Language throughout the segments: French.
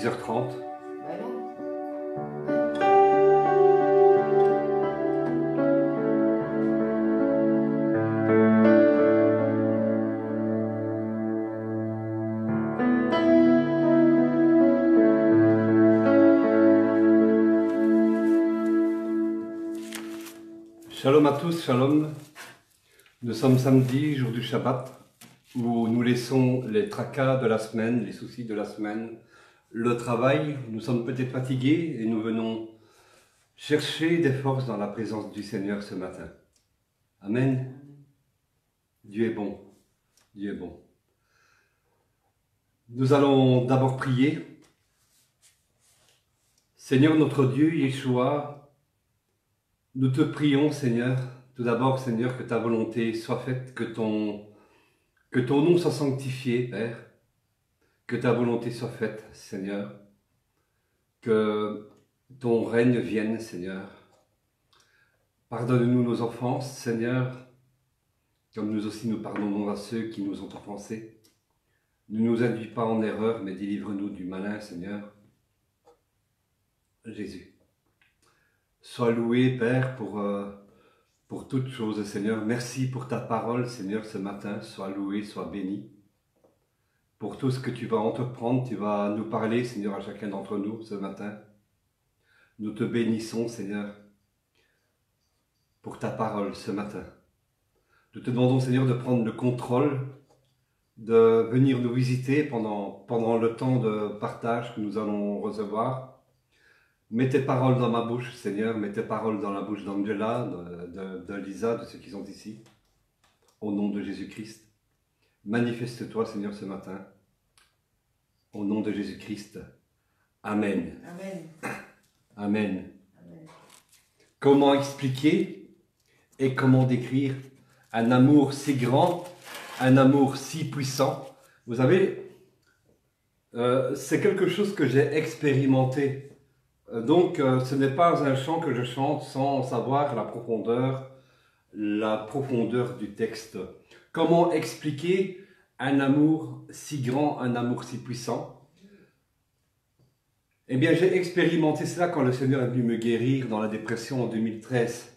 10h30. Bah non. Shalom à tous, shalom. Nous sommes samedi, jour du Shabbat, où nous laissons les tracas de la semaine, les soucis de la semaine, le travail. Nous sommes peut-être fatigués et nous venons chercher des forces dans la présence du Seigneur ce matin. Amen. Dieu est bon. Dieu est bon. Nous allons d'abord prier. Seigneur notre Dieu, Yeshua, nous te prions, Seigneur, tout d'abord, Seigneur, que ta volonté soit faite, que ton nom soit sanctifié, Père, que ta volonté soit faite, Seigneur, que ton règne vienne, Seigneur. Pardonne-nous nos offenses, Seigneur, comme nous aussi nous pardonnons à ceux qui nous ont offensés. Ne nous induis pas en erreur, mais délivre-nous du malin, Seigneur. Jésus. Sois loué, Père, pour toutes choses, Seigneur. Merci pour ta parole, Seigneur, ce matin. Sois loué, sois béni. Pour tout ce que tu vas entreprendre, tu vas nous parler, Seigneur, à chacun d'entre nous ce matin. Nous te bénissons, Seigneur, pour ta parole ce matin. Nous te demandons, Seigneur, de prendre le contrôle, de venir nous visiter pendant le temps de partage que nous allons recevoir. Mets tes paroles dans ma bouche, Seigneur, mets tes paroles dans la bouche d'Angela, de Lisa, de ceux qui sont ici. Au nom de Jésus-Christ, manifeste-toi, Seigneur, ce matin. Au nom de Jésus-Christ. Amen. Amen. Amen. Amen. Comment expliquer et comment décrire un amour si grand, un amour si puissant? Vous savez, c'est quelque chose que j'ai expérimenté. Donc, ce n'est pas un chant que je chante sans savoir la profondeur du texte. Comment expliquer un amour si grand, un amour si puissant? Eh bien, j'ai expérimenté cela quand le Seigneur est venu me guérir dans la dépression en 2013.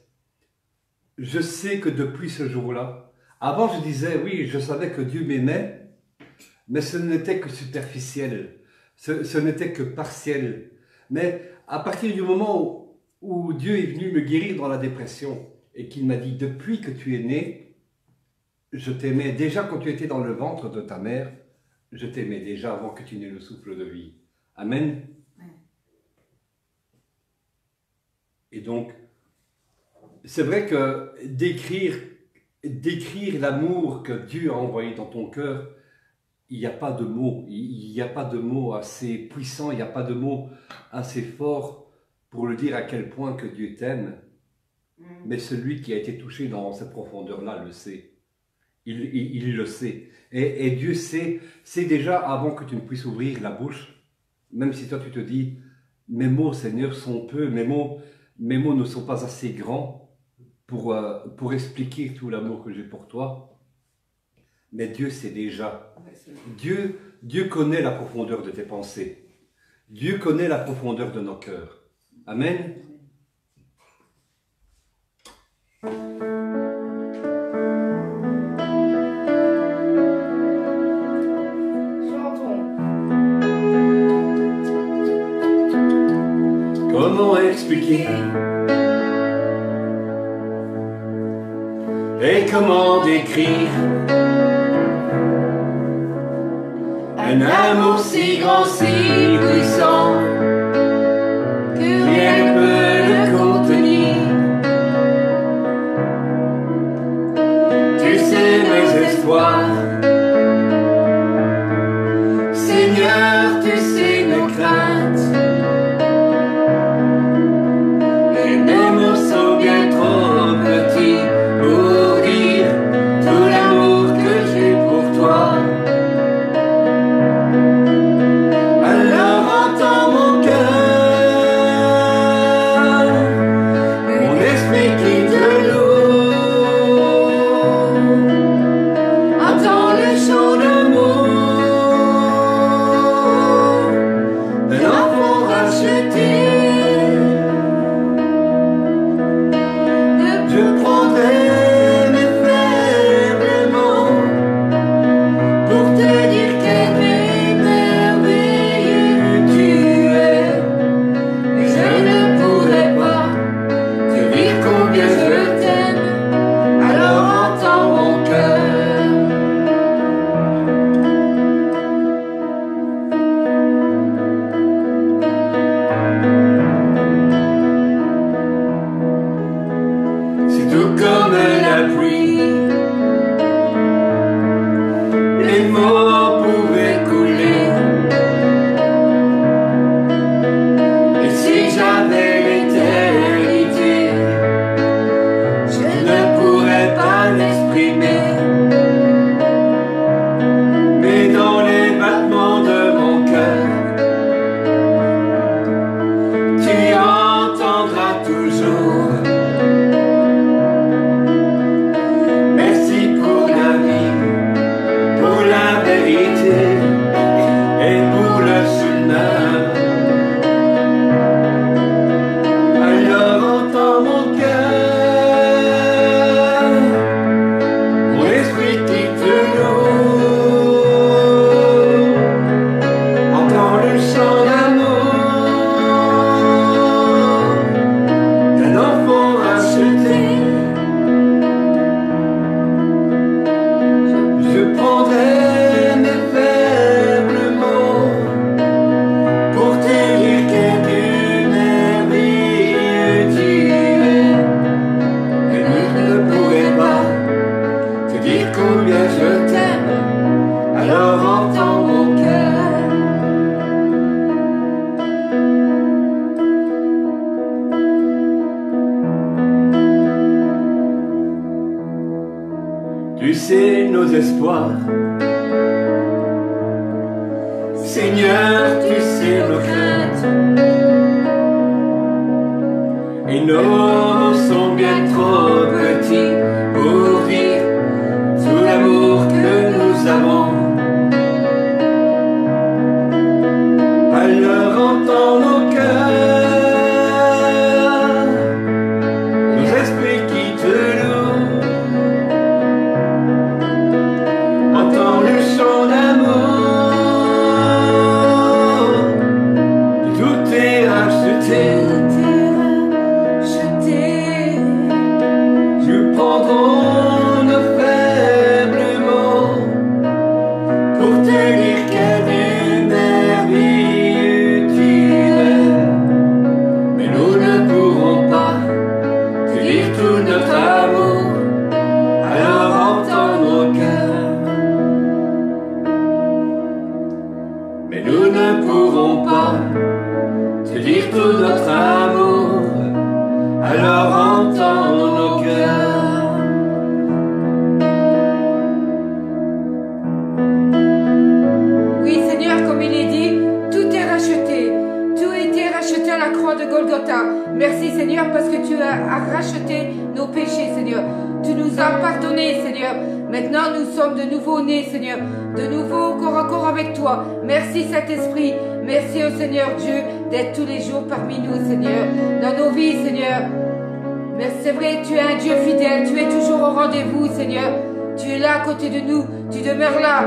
Je sais que depuis ce jour-là, avant je disais, oui, je savais que Dieu m'aimait, mais ce n'était que superficiel, ce n'était que partiel. Mais à partir du moment où Dieu est venu me guérir dans la dépression et qu'il m'a dit, depuis que tu es né, je t'aimais déjà quand tu étais dans le ventre de ta mère, je t'aimais déjà avant que tu n'aies le souffle de vie. Amen. Et donc, c'est vrai que décrire l'amour que Dieu a envoyé dans ton cœur, il n'y a pas de mots, il n'y a pas de mots assez puissants, il n'y a pas de mots assez forts pour le dire à quel point que Dieu t'aime. Mais celui qui a été touché dans cette profondeur-là le sait. Il le sait. Et Dieu sait déjà avant que tu ne puisses ouvrir la bouche, même si toi tu te dis, mes mots, Seigneur, sont peu, mes mots ne sont pas assez grands pour expliquer tout l'amour que j'ai pour toi. Mais Dieu sait déjà. Dieu connaît la profondeur de tes pensées. Dieu connaît la profondeur de nos cœurs. Amen. Chantons. Comment expliquer et comment décrire un amour si grand, si puissant, que rien ne peut le contenir. Tu sais mes espoirs, Seigneur, tu sais mes craintes. Et mes mots sont bien trop petits pour dire tout l'amour que j'ai pour toi. Alors entends mon cœur, mon esprit qui te loue. Entends les mots pouvaient couler. Et si j'avais l'éternité, je ne pourrais pas l'exprimer. Mais dans les battements de mon cœur, tu entendras toujours. Merci pour la vie, pour la vérité et pour le chemin. Alors entends mon cœur, mon esprit qui te loue. Entends le chant d'amour d'un enfant racheté. Je prendrai mes faibles mots pour te dire quelle merveille tu es. Et je ne pourrai pas te dire combien je t'aime. Alors entends mon cœur. Tu sais nos espoirs, Seigneur, tu sais nos craintes, et nos mots sont bien trop petits pour dire tout l'amour que nous avons. Alors entends nos cœurs, nos esprits qui te louent. Entends le chant d'amour, tout est racheté. Nous prendrons nos faibles mots pour te dire quelle merveille tu es. Mais nous ne pourrons pas te dire tout notre amour. Alors entends nos cœurs. Mais nous ne pourrons pas te dire tout notre amour. Alors entends nos cœurs. Oui, Seigneur, comme il est dit, tout est racheté. Tout a été racheté à la croix de Golgotha. Merci, Seigneur, parce que tu as racheté nos péchés, Seigneur. Tu nous as pardonné, Seigneur. Maintenant, nous sommes de nouveau nés, Seigneur. De nouveau, corps à corps avec toi. Merci, Saint-Esprit. Merci au Seigneur Dieu d'être tous les jours parmi nous, Seigneur. Dans nos vies, Seigneur. Mais c'est vrai, tu es un Dieu fidèle. Tu es toujours au rendez-vous, Seigneur. Tu es là à côté de nous. Tu demeures là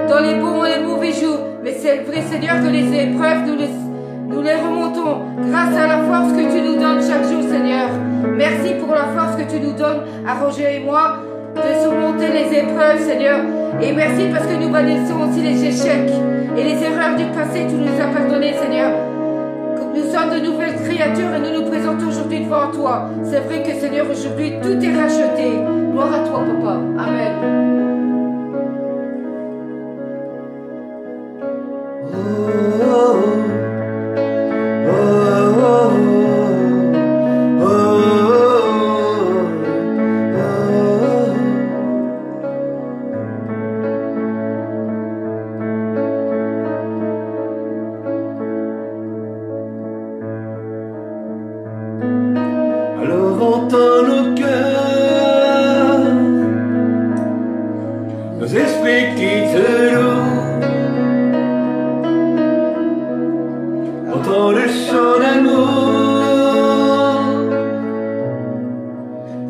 dans les bons et les mauvais jours. Mais c'est vrai, Seigneur, que les épreuves, nous les remontons grâce à la force que tu nous donnes chaque jour, Seigneur. Merci pour la force que tu nous donnes à Roger et moi de surmonter les épreuves, Seigneur. Et merci parce que nous bannissons aussi les échecs et les erreurs du passé. Tu nous as pardonné, Seigneur. Nous sommes de nouvelles créatures et nous nous présentons aujourd'hui devant toi. C'est vrai que, Seigneur, aujourd'hui, tout est racheté. Gloire à toi, Papa. Amen. Entends nos cœurs, nos esprits qui te louent. Entends le chant d'amour,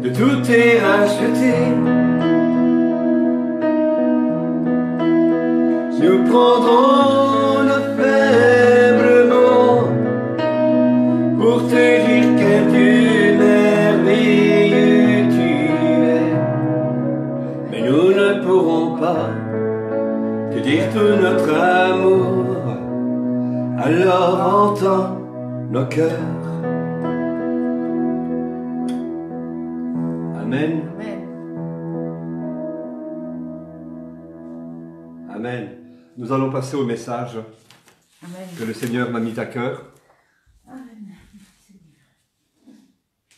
de tout est racheté. Nous prendrons nos faibles mots pour te dire que tu merveilleux tu es. Mais nous ne pourrons pas te dire tout notre amour. Alors entends nos cœurs. Amen. Amen. Amen. Nous allons passer au message Amen. que le Seigneur m'a mis à cœur. Amen.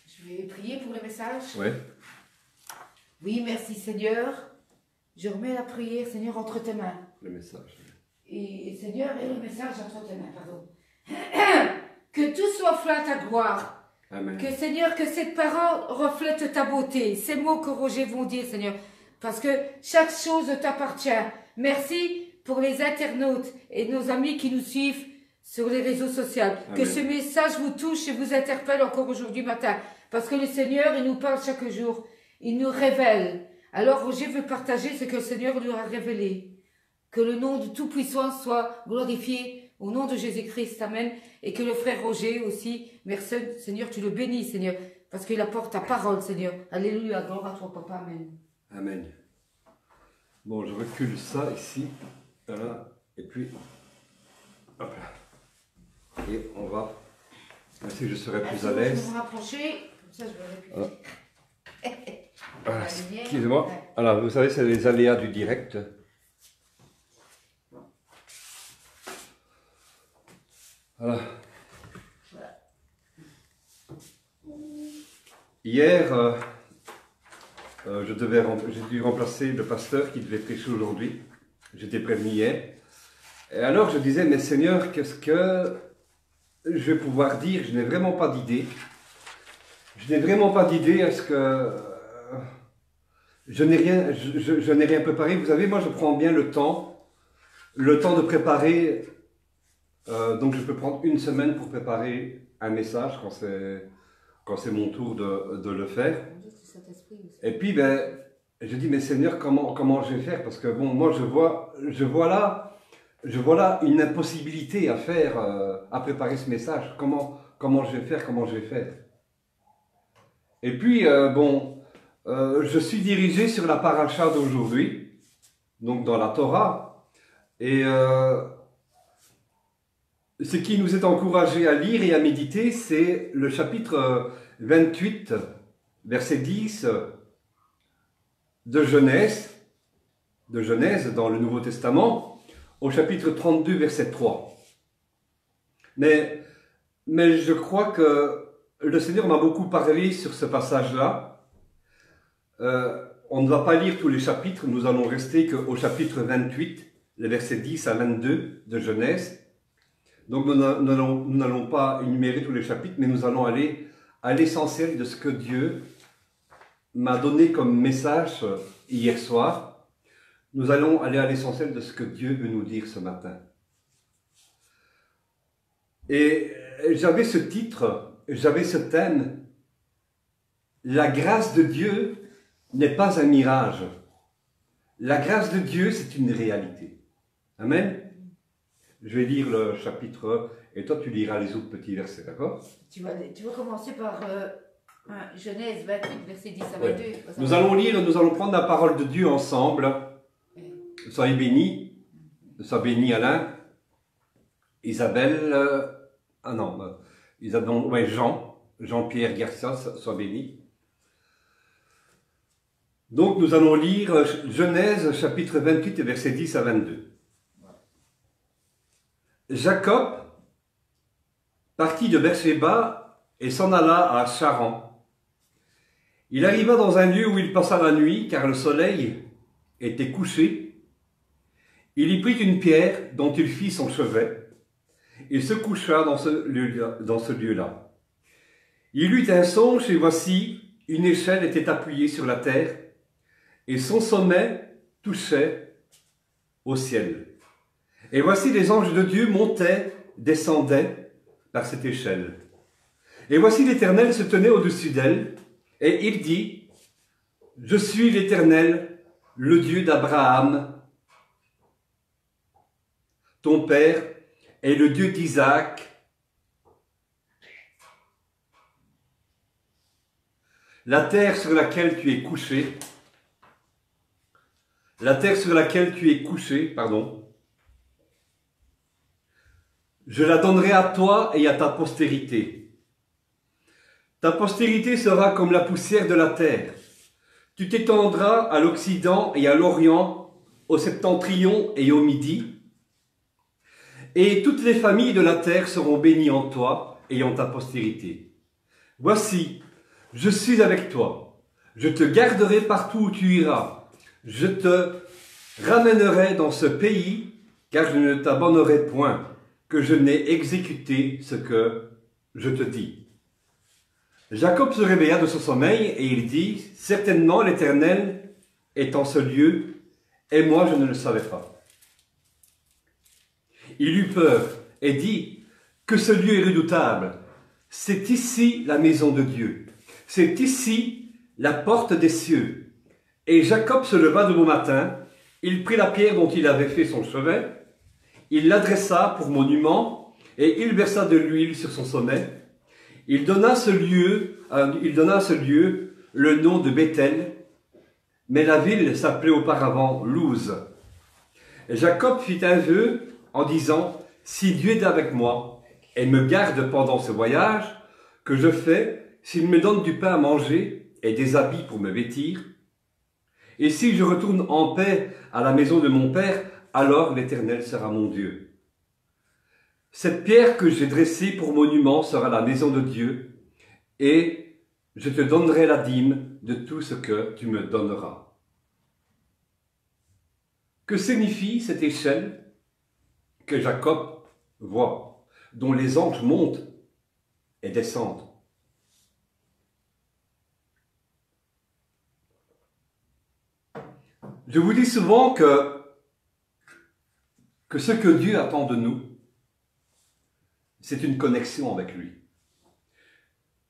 Je vais prier pour le message. Ouais. Oui, merci Seigneur. Je remets la prière, Seigneur, entre tes mains. Le message. Et Seigneur, et le message entre tes mains, pardon. Que tout soit flat à ta gloire. Amen. Que Seigneur, que cette parole reflète ta beauté. Ces mots que Roger vont dire, Seigneur. Parce que chaque chose t'appartient. Merci pour les internautes et nos amis qui nous suivent sur les réseaux sociaux. Amen. Que ce message vous touche et vous interpelle encore aujourd'hui matin. Parce que le Seigneur, il nous parle chaque jour. Il nous révèle. Alors Roger veut partager ce que le Seigneur lui a révélé. Que le nom de Tout-Puissant soit glorifié au nom de Jésus-Christ. Amen. Et que le frère Roger aussi, merci Seigneur, tu le bénis, Seigneur. Parce qu'il apporte ta parole, Seigneur. Alléluia, gloire à toi, Papa. Amen. Amen. Bon, je recule ça ici. Voilà. Et puis, hop là. Et on va, ainsi je serai plus à l'aise. Je vais me rapprocher, comme ça je vais répéter. Voilà, excusez-moi. Alors, vous savez, c'est les aléas du direct. Voilà. Hier, j'ai dû remplacer le pasteur qui devait prêcher aujourd'hui. J'étais prévenu hier. Et alors je disais, mais Seigneur, qu'est-ce que je vais pouvoir dire? Je n'ai vraiment pas d'idée. Je n'ai vraiment pas d'idée. Est-ce que je n'ai rien préparé? Vous savez, moi je prends bien le temps de préparer. Donc je peux prendre une semaine pour préparer un message quand c'est mon tour de le faire. Et puis ben, je dis, mais Seigneur, comment je vais faire? Parce que bon, moi je vois là une impossibilité à faire, à préparer ce message. Comment je vais faire? Et puis bon, je suis dirigé sur la paracha d'aujourd'hui, donc dans la Torah, et ce qui nous est encouragé à lire et à méditer, c'est le chapitre 28, verset 10 de Genèse dans le Nouveau Testament, au chapitre 32, verset 3. Mais je crois que le Seigneur m'a beaucoup parlé sur ce passage-là. On ne va pas lire tous les chapitres, nous allons rester qu'au chapitre 28, les versets 10 à 22 de Genèse. Donc nous n'allons pas énumérer tous les chapitres, mais nous allons aller à l'essentiel de ce que Dieu m'a donné comme message hier soir. Nous allons aller à l'essentiel de ce que Dieu veut nous dire ce matin. Et j'avais ce titre, j'avais ce thème, la grâce de Dieu n'est pas un mirage. La grâce de Dieu, c'est une réalité. Amen. Je vais lire le chapitre et toi tu liras les autres petits versets, d'accord? Tu vas commencer par Genèse 28, verset 10 à 22. Ouais. Nous allons prendre la parole de Dieu ensemble. Soyez bénis. Sois béni Alain, Isabelle, Jean-Pierre Garcia, sois béni. Donc nous allons lire Genèse chapitre 28 verset 10 à 22. Jacob partit de Beersheba et s'en alla à Charan. Il arriva dans un lieu où il passa la nuit, car le soleil était couché. Il y prit une pierre dont il fit son chevet. Il se coucha dans ce lieu-là. Il eut un songe et voici, une échelle était appuyée sur la terre et son sommet touchait au ciel. Et voici les anges de Dieu montaient, descendaient par cette échelle. Et voici l'Éternel se tenait au-dessus d'elle, et il dit, « Je suis l'Éternel, le Dieu d'Abraham, ton père, et le Dieu d'Isaac. La terre sur laquelle tu es couché, je la donnerai à toi et à ta postérité. Ta postérité sera comme la poussière de la terre. Tu t'étendras à l'Occident et à l'Orient au septentrion et au midi. Et toutes les familles de la terre seront bénies en toi et en ta postérité. Voici, je suis avec toi. Je te garderai partout où tu iras. Je te ramènerai dans ce pays, car je ne t'abandonnerai point, que je n'ai exécuté ce que je te dis. Jacob se réveilla de son sommeil et il dit, « Certainement l'Éternel est en ce lieu, et moi je ne le savais pas. » Il eut peur et dit, « Que ce lieu est redoutable. C'est ici la maison de Dieu. C'est ici la porte des cieux. » Et Jacob se leva de bon matin, il prit la pierre dont il avait fait son chevet, il l'adressa pour monument, et il versa de l'huile sur son sommet. Il donna à ce lieu le nom de Béthel, mais la ville s'appelait auparavant Luz. Et Jacob fit un vœu en disant, « Si Dieu est avec moi et me garde pendant ce voyage que je fais, s'il me donne du pain à manger et des habits pour me vêtir, et si je retourne en paix à la maison de mon père, alors l'Éternel sera mon Dieu. Cette pierre que j'ai dressée pour monument sera la maison de Dieu, et je te donnerai la dîme de tout ce que tu me donneras. » Que signifie cette échelle que Jacob voit, dont les anges montent et descendent? Je vous dis souvent que ce que Dieu attend de nous, c'est une connexion avec lui.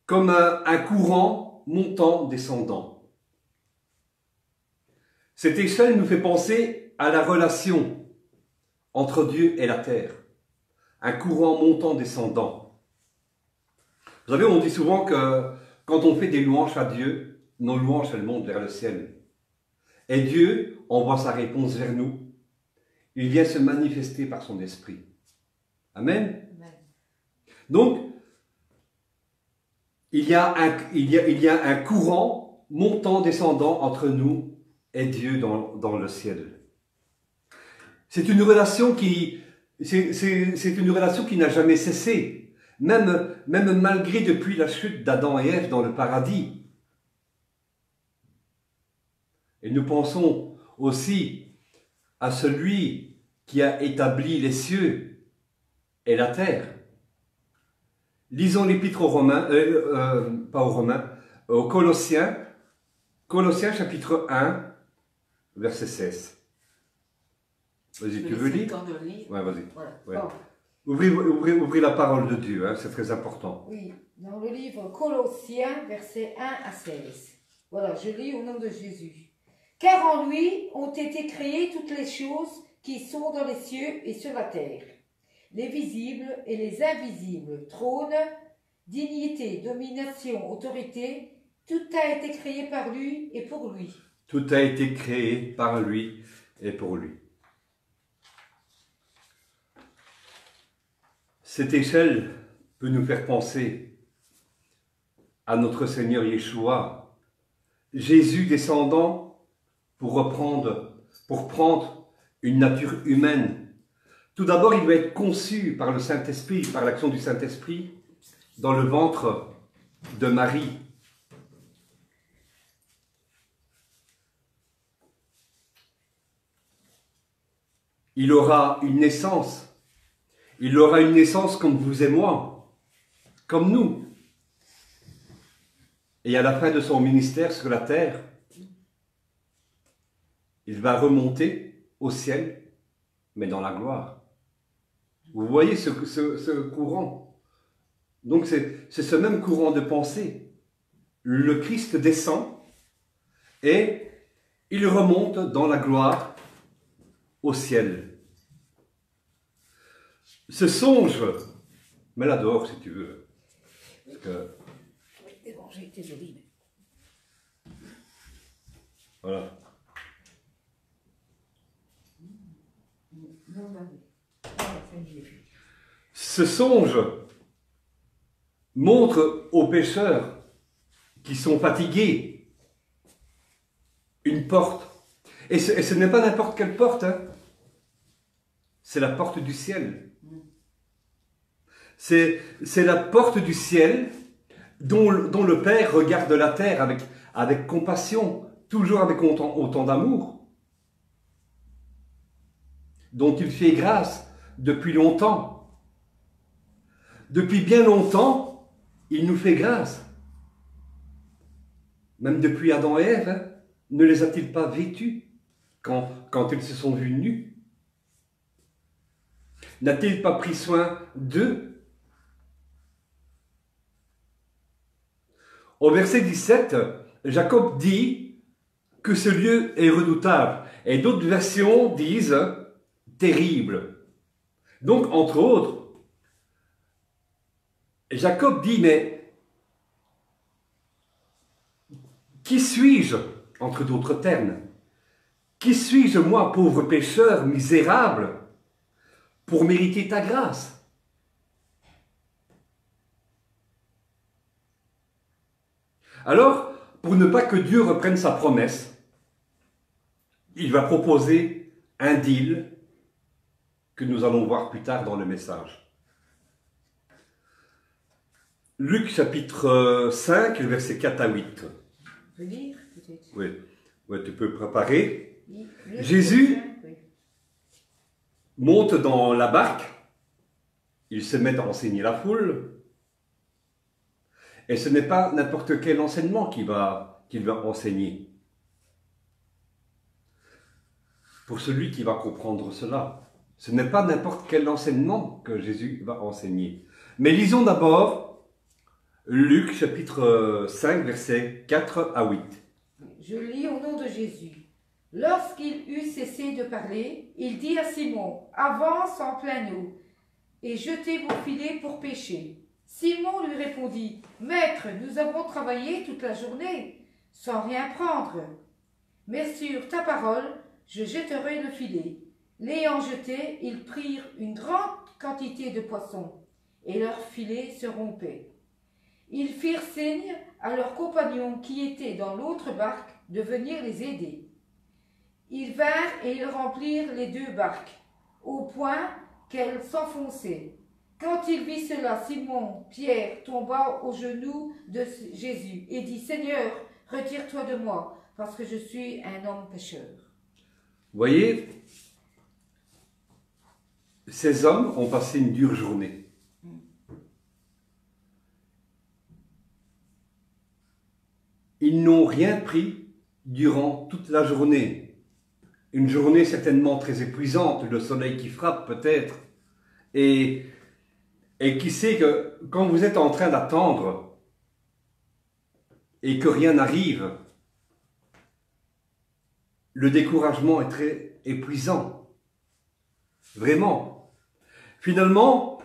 Comme un courant montant, descendant. Cette échelle nous fait penser à la relation entre Dieu et la terre. Un courant montant, descendant. Vous savez, on dit souvent que quand on fait des louanges à Dieu, nos louanges, elles montent vers le ciel. Et Dieu envoie sa réponse vers nous. Il vient se manifester par son esprit. Amen. Amen. Donc, il y a un courant montant, descendant entre nous et Dieu dans le ciel. C'est une relation qui n'a jamais cessé, même malgré depuis la chute d'Adam et Ève dans le paradis. Et nous pensons aussi à celui qui a établi les cieux et la terre. Lisons l'épître aux Romains, pas aux Romains, aux Colossiens, Colossiens chapitre 1, verset 16. Vas-y, tu veux lire? Ouais, vas-y. Voilà. Ouais. Bon. Ouvrez la parole de Dieu, hein, c'est très important. Oui, dans le livre Colossiens, versets 1 à 16. Voilà, je lis au nom de Jésus. Car en lui ont été créées toutes les choses qui sont dans les cieux et sur la terre, les visibles et les invisibles, trônes, dignité, domination, autorité, tout a été créé par lui et pour lui. Tout a été créé par lui et pour lui. Cette échelle peut nous faire penser à notre Seigneur Yeshua, Jésus descendant pour prendre une nature humaine. Tout d'abord, il doit être conçu par le Saint-Esprit, par l'action du Saint-Esprit, dans le ventre de Marie. Il aura une naissance. Il aura une naissance comme vous et moi, comme nous. Et à la fin de son ministère sur la terre, il va remonter au ciel, mais dans la gloire. Vous voyez ce courant. Donc c'est ce même courant de pensée. Le Christ descend et il remonte dans la gloire au ciel. Ce songe, mets-la dehors si tu veux. Parce que... Voilà. Ce songe montre aux pécheurs qui sont fatigués une porte. Et ce n'est pas n'importe quelle porte, hein. C'est la porte du ciel. C'est la porte du ciel dont le Père regarde la terre avec compassion, toujours avec autant d'amour, dont il fait grâce depuis longtemps. Depuis bien longtemps, il nous fait grâce. Même depuis Adam et Ève, hein, ne les a-t-il pas vêtus quand ils se sont vus nus? N'a-t-il pas pris soin d'eux? Au verset 17, Jacob dit que ce lieu est redoutable. Et d'autres versions disent terrible. Donc, entre autres, Jacob dit, mais qui suis-je, entre d'autres termes? Qui suis-je, moi, pauvre pécheur, misérable, pour mériter ta grâce? Alors, pour ne pas que Dieu reprenne sa promesse, il va proposer un deal que nous allons voir plus tard dans le message. Luc chapitre 5, versets 4 à 8. Je peux lire, peut-être? Oui, ouais, tu peux préparer. Oui. Jésus monte dans la barque, il se met à enseigner la foule, et ce n'est pas n'importe quel enseignement qu'il va enseigner. Pour celui qui va comprendre cela, ce n'est pas n'importe quel enseignement que Jésus va enseigner. Mais lisons d'abord Luc chapitre 5, versets 4 à 8. Je lis au nom de Jésus. Lorsqu'il eut cessé de parler, il dit à Simon, avance en pleine eau et jetez vos filets pour pêcher. Simon lui répondit, Maître, nous avons travaillé toute la journée sans rien prendre. Mais sur ta parole, je jetterai le filet. L'ayant jeté, ils prirent une grande quantité de poissons et leurs filets se rompaient. Ils firent signe à leurs compagnons qui étaient dans l'autre barque de venir les aider. Ils vinrent et ils remplirent les deux barques, au point qu'elles s'enfonçaient. Quand il vit cela, Simon-Pierre tomba aux genoux de Jésus et dit, Seigneur, retire-toi de moi, parce que je suis un homme pécheur. Vous voyez, ces hommes ont passé une dure journée. Ils n'ont rien pris durant toute la journée. Une journée certainement très épuisante, le soleil qui frappe peut-être. Et qui sait que quand vous êtes en train d'attendre et que rien n'arrive, le découragement est très épuisant. Vraiment. Finalement,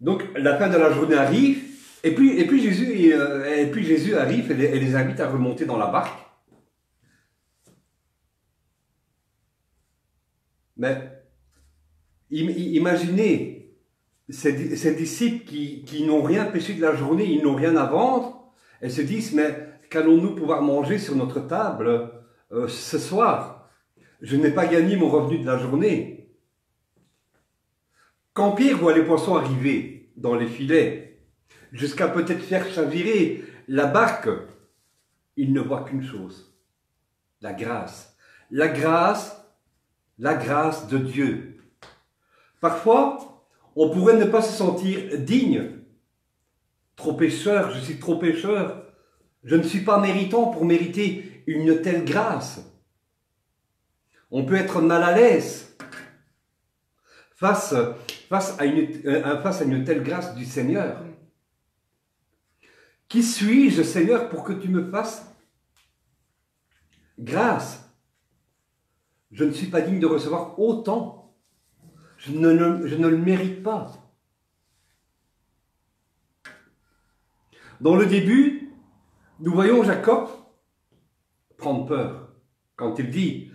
donc la fin de la journée arrive, et puis Jésus arrive et les invite à remonter dans la barque. Mais imaginez ces disciples qui n'ont rien pêché de la journée, ils n'ont rien à vendre, et se disent, mais qu'allons-nous pouvoir manger sur notre table ce soir? Je n'ai pas gagné mon revenu de la journée. Quand Pierre voit les poissons arriver dans les filets, jusqu'à peut-être faire chavirer la barque, il ne voit qu'une chose, la grâce. La grâce de Dieu. Parfois, on pourrait ne pas se sentir digne. Trop pécheur, je suis trop pécheur. Je ne suis pas méritant pour mériter une telle grâce. On peut être mal à l'aise face à une telle grâce du Seigneur. Qui suis-je, Seigneur, pour que tu me fasses grâce? Je ne suis pas digne de recevoir autant. Je ne le mérite pas. Dans le début, nous voyons Jacob prendre peur. Quand il dit,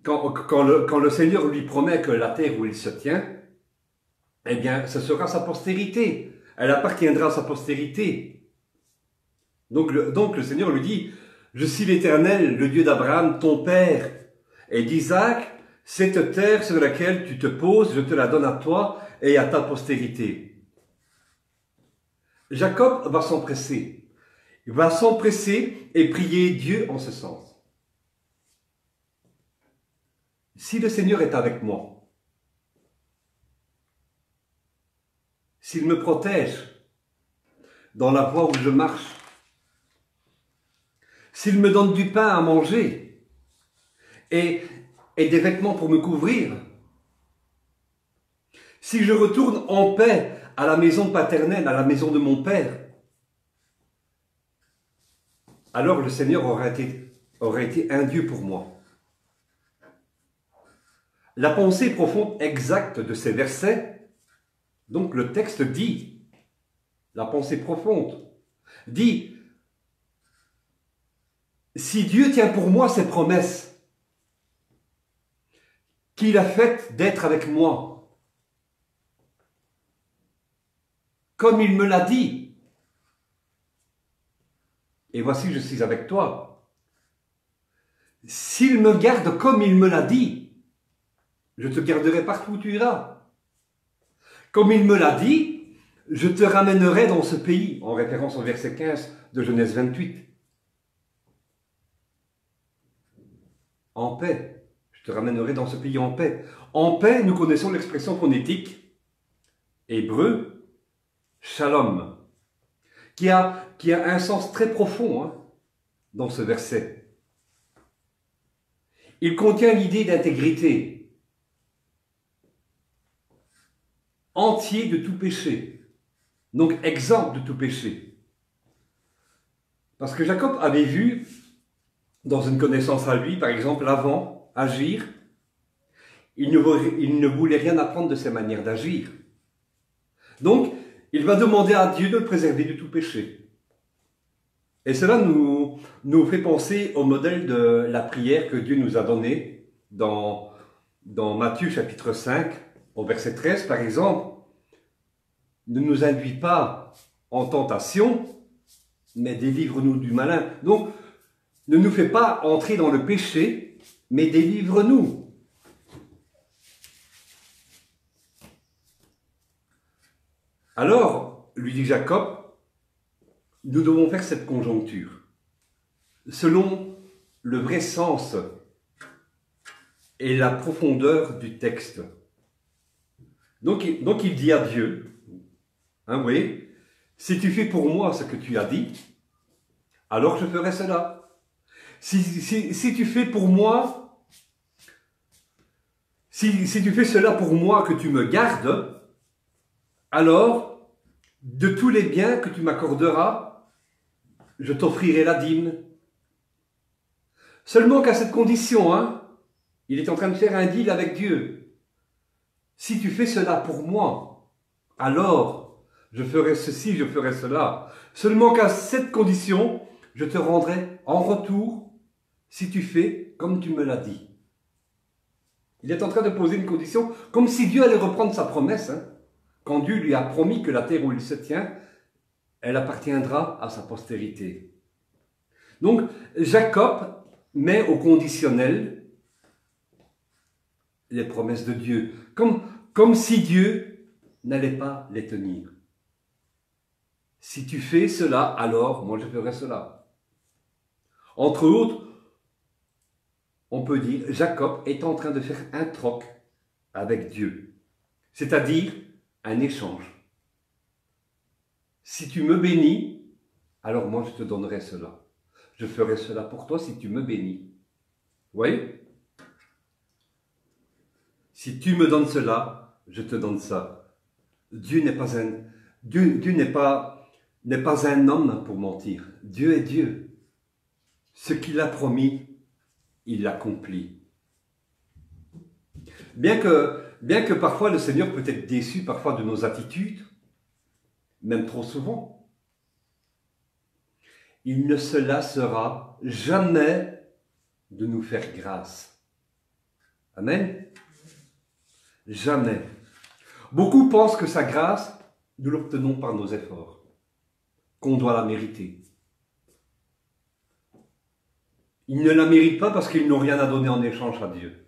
quand le Seigneur lui promet que la terre où il se tient, eh bien, ce sera sa postérité. Elle appartiendra à sa postérité. Donc le Seigneur lui dit, Je suis l'Éternel, le Dieu d'Abraham, ton père, et d'Isaac. Cette terre sur laquelle tu te poses, je te la donne à toi et à ta postérité. Jacob va s'empresser. Il va s'empresser et prier Dieu en ce sens. Si le Seigneur est avec moi, s'il me protège dans la voie où je marche, s'il me donne du pain à manger et des vêtements pour me couvrir, si je retourne en paix à la maison paternelle, à la maison de mon Père, alors le Seigneur aurait été un Dieu pour moi. La pensée profonde exacte de ces versets, donc le texte dit, la pensée profonde, dit, si Dieu tient pour moi ses promesses, qu'il a faites d'être avec moi, comme il me l'a dit, et voici je suis avec toi, s'il me garde comme il me l'a dit, je te garderai partout où tu iras. Comme il me l'a dit, je te ramènerai dans ce pays, en référence au verset 15 de Genèse 28. En paix. Je te ramènerai dans ce pays en paix. En paix, nous connaissons l'expression phonétique hébreu, shalom, qui a un sens très profond dans ce verset. Il contient l'idée d'intégrité, entier de tout péché, donc exempt de tout péché. Parce que Jacob avait vu, dans une connaissance à lui, par exemple, Laban agir, il ne voulait rien apprendre de ses manières d'agir. Donc, il va demander à Dieu de le préserver de tout péché. Et cela nous fait penser au modèle de la prière que Dieu nous a donnée dans Matthieu chapitre 5, au verset 13 par exemple. Ne nous induis pas en tentation, mais délivre-nous du malin. Donc, ne nous fais pas entrer dans le péché, mais délivre-nous. Alors, lui dit Jacob, nous devons faire cette conjoncture, selon le vrai sens et la profondeur du texte. Donc il dit à Dieu, oui, si tu fais pour moi ce que tu as dit, alors je ferai cela. Si tu fais pour moi, si tu fais cela pour moi, que tu me gardes, alors, de tous les biens que tu m'accorderas, je t'offrirai la dîme. Seulement qu'à cette condition, il est en train de faire un deal avec Dieu. Si tu fais cela pour moi, alors je ferai ceci, je ferai cela. Seulement qu'à cette condition, je te rendrai en retour si tu fais comme tu me l'as dit. Il est en train de poser une condition, comme si Dieu allait reprendre sa promesse, quand Dieu lui a promis que la terre où il se tient, elle appartiendra à sa postérité. Donc, Jacob met au conditionnel les promesses de Dieu, comme si Dieu n'allait pas les tenir. Si tu fais cela, alors moi je ferai cela. Entre autres, on peut dire, Jacob est en train de faire un troc avec Dieu, c'est-à-dire un échange. Si tu me bénis, alors moi je te donnerai cela. Je ferai cela pour toi si tu me bénis. Vous voyez? Si tu me donnes cela, je te donne ça. Dieu n'est pas un homme pour mentir. Dieu est Dieu. Ce qu'il a promis, il l'accomplit. Bien que parfois le Seigneur peut être déçu parfois de nos attitudes, même trop souvent, il ne se lassera jamais de nous faire grâce. Amen. Jamais. Beaucoup pensent que sa grâce, nous l'obtenons par nos efforts, qu'on doit la mériter. Ils ne la méritent pas parce qu'ils n'ont rien à donner en échange à Dieu.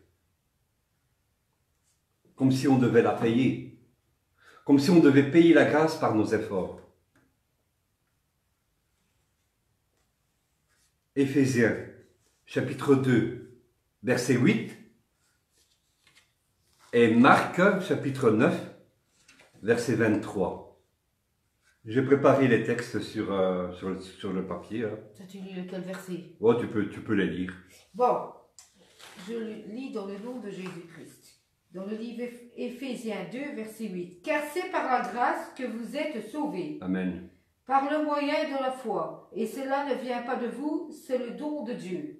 Comme si on devait la payer. Comme si on devait payer la grâce par nos efforts. Éphésiens, chapitre 2, verset 8. Et Marc, chapitre 9, verset 23. J'ai préparé les textes sur le papier. Hein. Ça, tu lis lequel verset? Oh, tu peux les lire. Bon, je lis dans le nom de Jésus-Christ. Dans le livre Éphésiens 2, verset 8. Car c'est par la grâce que vous êtes sauvés. Amen. Par le moyen de la foi. Et cela ne vient pas de vous, c'est le don de Dieu.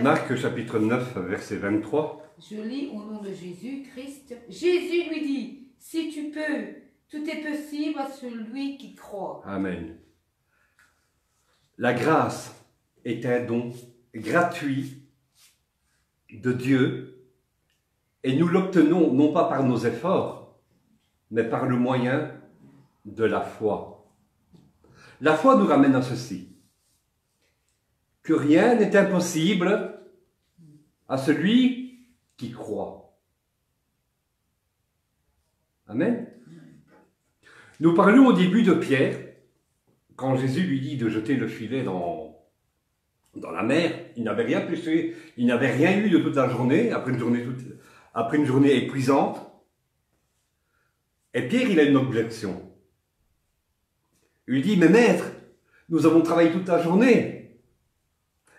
Marc, chapitre 9, verset 23. Je lis au nom de Jésus-Christ. Jésus lui dit, si tu peux, tout est possible à celui qui croit. Amen. La grâce est un don gratuit de Dieu et nous l'obtenons non pas par nos efforts, mais par le moyen de la foi. La foi nous ramène à ceci, que rien n'est impossible à celui qui croit. Amen. Nous parlions au début de Pierre, quand Jésus lui dit de jeter le filet dans la mer. Il n'avait rien pêché, il n'avait rien eu de toute la journée, après une journée épuisante. Et Pierre, il a une objection. Il lui dit, mais maître, nous avons travaillé toute la journée.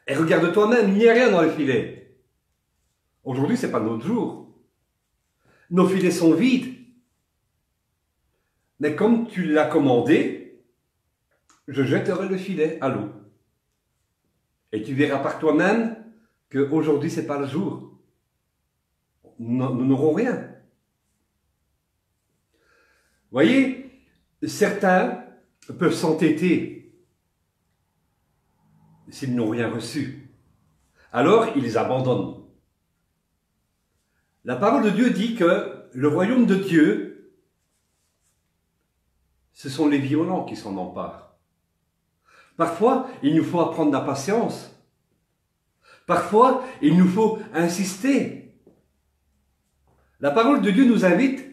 Et regarde toi-même, il n'y a rien dans le filet. Aujourd'hui, c'est pas notre jour. Nos filets sont vides. Mais comme tu l'as commandé, je jetterai le filet à l'eau. Et tu verras par toi-même qu'aujourd'hui, ce n'est pas le jour. Nous n'aurons rien. Voyez, certains peuvent s'entêter s'ils n'ont rien reçu. Alors, ils abandonnent. La parole de Dieu dit que le royaume de Dieu, ce sont les violents qui s'en emparent. Parfois, il nous faut apprendre la patience. Parfois, il nous faut insister. La parole de Dieu nous invite,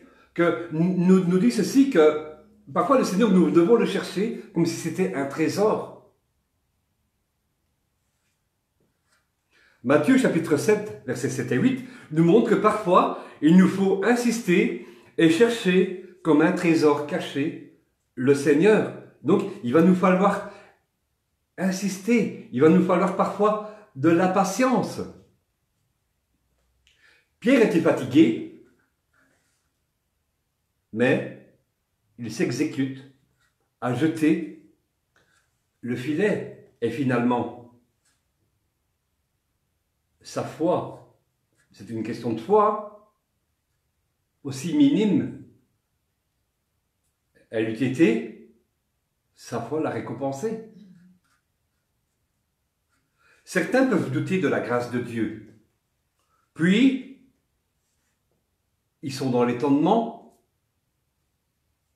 nous dit ceci, que parfois le Seigneur, nous devons le chercher comme si c'était un trésor. Matthieu chapitre 7, versets 7 et 8, nous montre que parfois, il nous faut insister et chercher comme un trésor caché le Seigneur. Donc, il va nous falloir insister. Il va nous falloir parfois de la patience. Pierre était fatigué, mais il s'exécute à jeter le filet. Et finalement, sa foi, c'est une question de foi, aussi minime elle eût été, sa foi l'a récompensée. Certains peuvent douter de la grâce de Dieu. Puis, ils sont dans l'étonnement.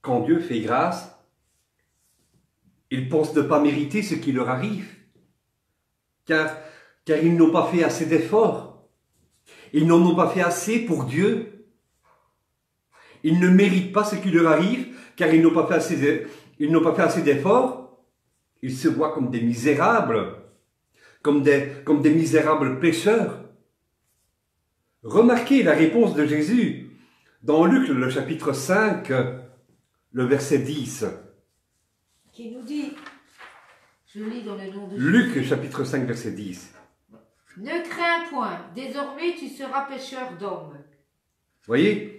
Quand Dieu fait grâce, ils pensent ne pas mériter ce qui leur arrive. Car ils n'ont pas fait assez d'efforts. Ils n'en ont pas fait assez pour Dieu. Ils ne méritent pas ce qui leur arrive, car ils n'ont pas fait assez d'efforts. Ils se voient comme des misérables, comme des misérables pécheurs. Remarquez la réponse de Jésus dans Luc, le chapitre 5, le verset 10. Qui nous dit, je lis dans le nom de Luc, Jésus. chapitre 5, verset 10. Ne crains point, désormais tu seras pêcheur d'hommes. Voyez,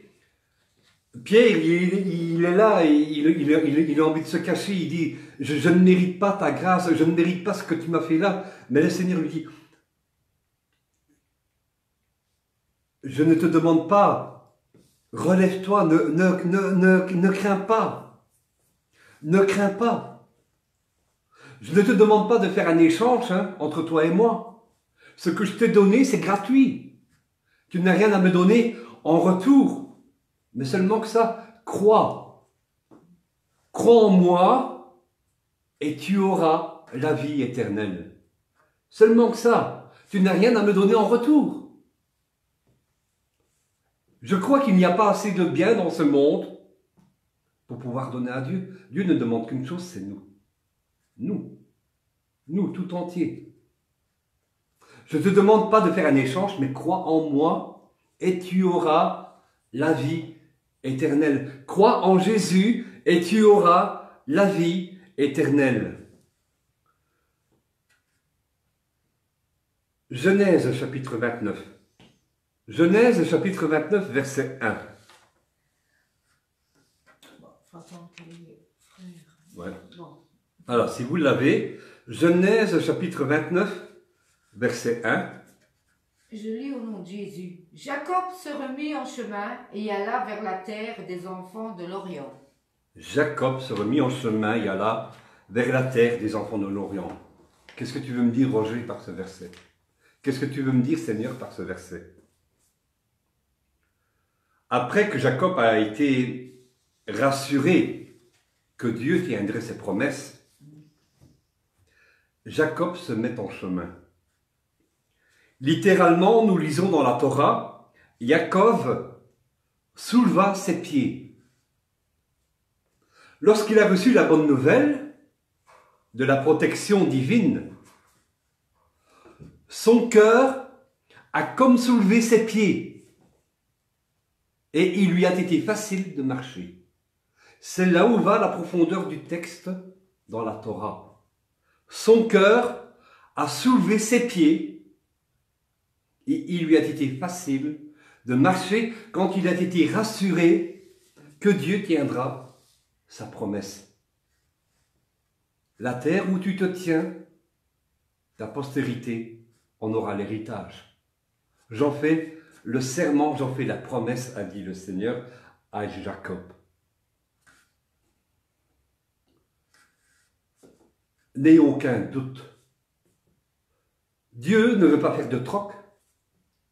Pierre, il est là, il a envie de se cacher, il dit, je ne mérite pas ta grâce, je ne mérite pas ce que tu m'as fait là. Mais le Seigneur lui dit, je ne te demande pas, relève-toi, ne crains pas, ne crains pas. Je ne te demande pas de faire un échange entre toi et moi. Ce que je t'ai donné, c'est gratuit. Tu n'as rien à me donner en retour. Mais seulement que ça, crois. Crois en moi et tu auras la vie éternelle. Seulement que ça. Tu n'as rien à me donner en retour. Je crois qu'il n'y a pas assez de bien dans ce monde pour pouvoir donner à Dieu. Dieu ne demande qu'une chose, c'est nous. Nous tout entiers. Je ne te demande pas de faire un échange, mais crois en moi et tu auras la vie éternelle. Crois en Jésus et tu auras la vie éternelle. Genèse chapitre 29. Genèse chapitre 29, verset 1. Ouais. Alors, si vous l'avez, Genèse chapitre 29, verset 1. Je lis au nom de Jésus. Jacob se remit en chemin et alla vers la terre des enfants de l'Orient. Jacob se remit en chemin et alla vers la terre des enfants de l'Orient. Qu'est-ce que tu veux me dire, Roger, par ce verset? Qu'est-ce que tu veux me dire, Seigneur, par ce verset? Après que Jacob a été rassuré que Dieu tiendrait ses promesses, Jacob se met en chemin. Littéralement, nous lisons dans la Torah, Jacob souleva ses pieds. Lorsqu'il a reçu la bonne nouvelle de la protection divine, son cœur a comme soulevé ses pieds et il lui a été facile de marcher. C'est là où va la profondeur du texte dans la Torah. Son cœur a soulevé ses pieds et il lui a été facile de marcher quand il a été rassuré que Dieu tiendra sa promesse. La terre où tu te tiens, ta postérité en aura l'héritage. J'en fais le serment, j'en fais la promesse, a dit le Seigneur à Jacob. N'ayez aucun doute. Dieu ne veut pas faire de troc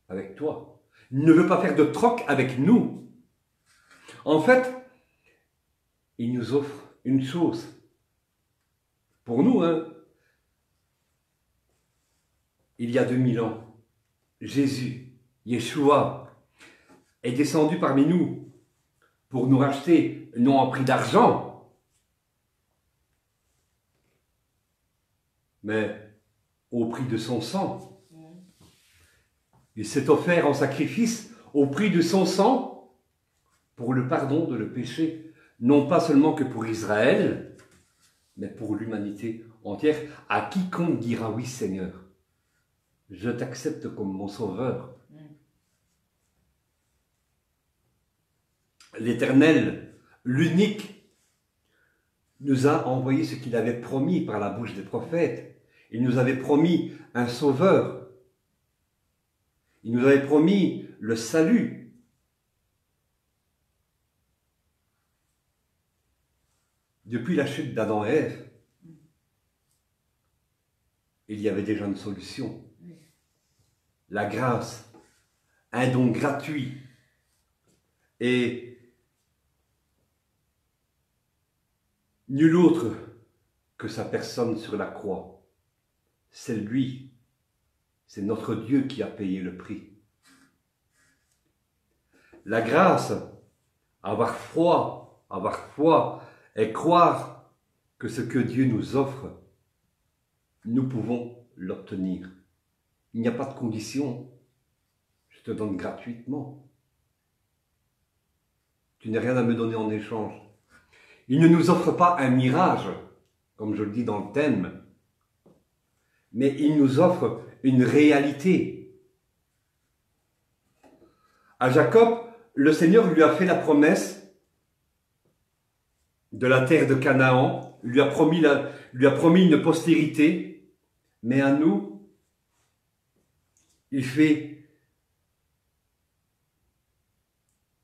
avec toi. Il ne veut pas faire de troc avec nous. En fait, il nous offre une chose. Pour nous, il y a 2000 ans, Jésus, Yeshua, est descendu parmi nous pour nous racheter, non en prix d'argent, mais au prix de son sang. Il s'est offert en sacrifice au prix de son sang pour le pardon de le péché, non pas seulement que pour Israël, mais pour l'humanité entière. À quiconque dira oui Seigneur, je t'accepte comme mon sauveur. L'Éternel, l'unique, nous a envoyé ce qu'il avait promis par la bouche des prophètes. Il nous avait promis un sauveur. Il nous avait promis le salut. Depuis la chute d'Adam et Ève, il y avait déjà une solution. La grâce, un don gratuit. Et nul autre que sa personne sur la croix. C'est lui, c'est notre Dieu qui a payé le prix. La grâce, avoir foi et croire que ce que Dieu nous offre, nous pouvons l'obtenir. Il n'y a pas de condition. Je te donne gratuitement. Tu n'as rien à me donner en échange. Il ne nous offre pas un mirage, comme je le dis dans le thème, mais il nous offre une réalité. À Jacob, le Seigneur lui a fait la promesse de la terre de Canaan, lui a promis une postérité, mais à nous, il fait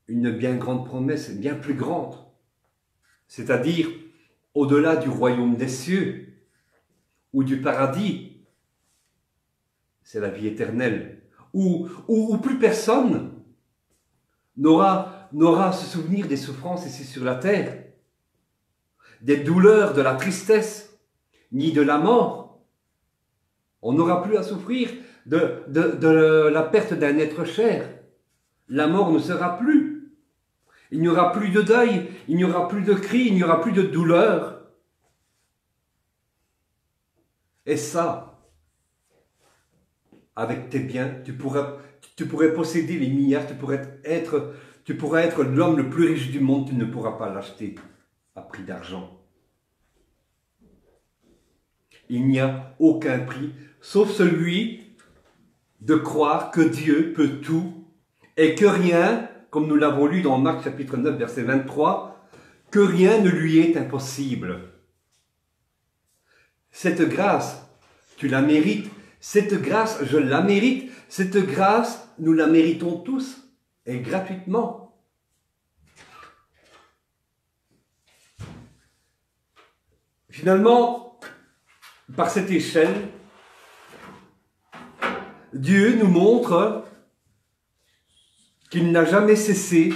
une bien grande promesse, bien plus grande, c'est-à-dire au-delà du royaume des cieux ou du paradis, c'est la vie éternelle, où plus personne n'aura à se souvenir des souffrances ici sur la terre, des douleurs, de la tristesse, ni de la mort. On n'aura plus à souffrir de la perte d'un être cher. La mort ne sera plus. Il n'y aura plus de deuil, il n'y aura plus de cris, il n'y aura plus de douleur. Et ça, avec tes biens, tu pourrais posséder les milliards, tu pourrais être l'homme le plus riche du monde, tu ne pourras pas l'acheter à prix d'argent. Il n'y a aucun prix, sauf celui de croire que Dieu peut tout et que rien, comme nous l'avons lu dans Marc chapitre 9, verset 23, que rien ne lui est impossible. Cette grâce, tu la mérites. Cette grâce, je la mérite. Cette grâce, nous la méritons tous et gratuitement. Finalement, par cette échelle, Dieu nous montre qu'il n'a jamais cessé